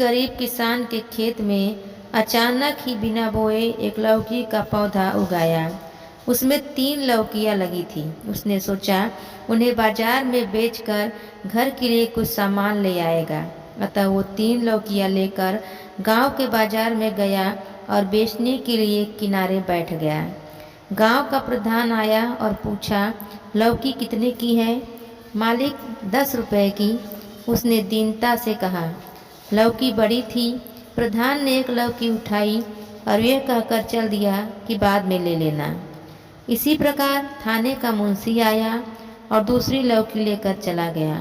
गरीब किसान के खेत में अचानक ही बिना बोए एक लौकी का पौधा उगाया। उसमें 3 लौकियां लगी थी। उसने सोचा उन्हें बाजार में बेचकर घर के लिए कुछ सामान ले आएगा। अतः वो 3 लौकियां लेकर गांव के बाजार में गया और बेचने के लिए किनारे बैठ गया। गांव का प्रधान आया और पूछा, लौकी कितने की है? मालिक, 10 रुपए की, उसने दीनता से कहा। लौकी बड़ी थी। प्रधान ने एक लौकी उठाई और यह कहकर चल दिया कि बाद में ले लेना। इसी प्रकार थाने का मुंशी आया और दूसरी लौकी लेकर चला गया।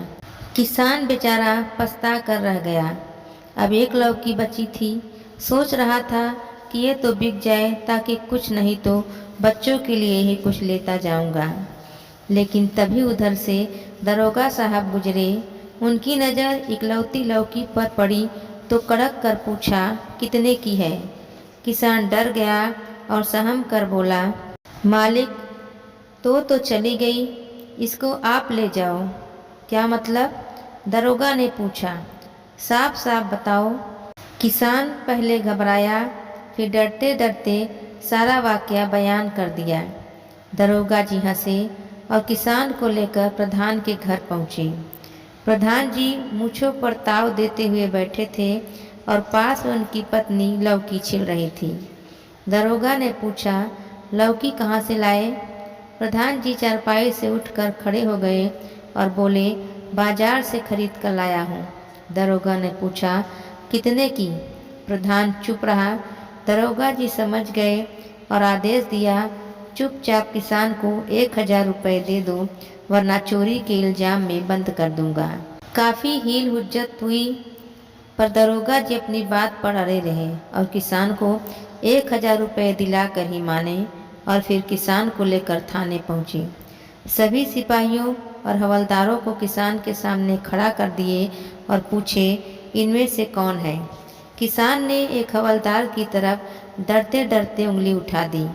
किसान बेचारा पछता कर रह गया। अब एक लौकी बची थी। सोच रहा था कि ये तो बिक जाए, ताकि कुछ नहीं तो बच्चों के लिए ही कुछ लेता जाऊंगा। लेकिन तभी उधर से दरोगा साहब गुजरे। उनकी नज़र इकलौती लौकी पर पड़ी तो कड़क कर पूछा, कितने की है? किसान डर गया और सहम कर बोला, मालिक, तो चली गई, इसको आप ले जाओ। क्या मतलब? दरोगा ने पूछा। साफ साफ बताओ। किसान पहले घबराया, फिर डरते डरते सारा वाकया बयान कर दिया। दरोगा जी हंसे और किसान को लेकर प्रधान के घर पहुँचे। प्रधान जी मूँछों पर ताव देते हुए बैठे थे और पास में उनकी पत्नी लौकी छील रही थी। दरोगा ने पूछा, लौकी कहाँ से लाए? प्रधान जी चारपाई से उठकर खड़े हो गए और बोले, बाजार से खरीद कर लाया हूँ। दरोगा ने पूछा, कितने की? प्रधान चुप रहा। दरोगा जी समझ गए और आदेश दिया, चुपचाप किसान को 1000 रुपये दे दो, वरना चोरी के इल्जाम में बंद कर दूंगा। काफ़ी हील हुज्जत हुई, पर दरोगा जी अपनी बात पर अड़े रहे और किसान को 1000 रुपये दिलाकर ही माने और फिर किसान को लेकर थाने पहुँचे। सभी सिपाहियों और हवलदारों को किसान के सामने खड़ा कर दिए और पूछे, इनमें से कौन है? किसान ने एक हवलदार की तरफ डरते डरते उंगली उठा दी।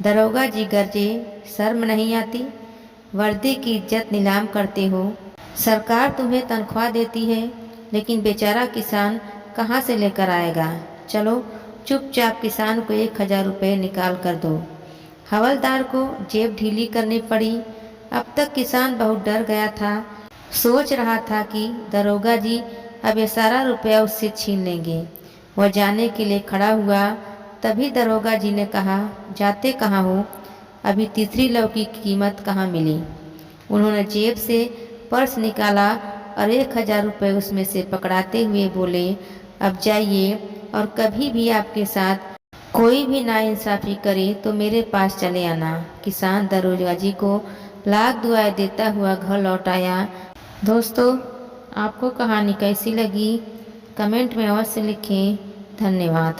दरोगा जी गरजे, शर्म नहीं आती? वर्दी की इज्जत नीलाम करते हो। सरकार तुम्हें तनख्वाह देती है, लेकिन बेचारा किसान कहाँ से लेकर आएगा? चलो चुपचाप किसान को 1000 रुपये निकाल कर दो। हवलदार को जेब ढीली करनी पड़ी। अब तक किसान बहुत डर गया था। सोच रहा था कि दरोगा जी अब ये सारा रुपया उससे छीन लेंगे। वह जाने के लिए खड़ा हुआ। तभी दरोगा जी ने कहा, जाते कहाँ हो? अभी तीसरी लौकी की कीमत कहाँ मिली? उन्होंने जेब से पर्स निकाला और 1000 रुपये उसमें से पकड़ाते हुए बोले, अब जाइए और कभी भी आपके साथ कोई भी नाइंसाफ़ी करे तो मेरे पास चले आना। किसान दरोगा जी को लाख दुआएं देता हुआ घर लौट आया। दोस्तों, आपको कहानी कैसी लगी? कमेंट में अवश्य लिखें। धन्यवाद।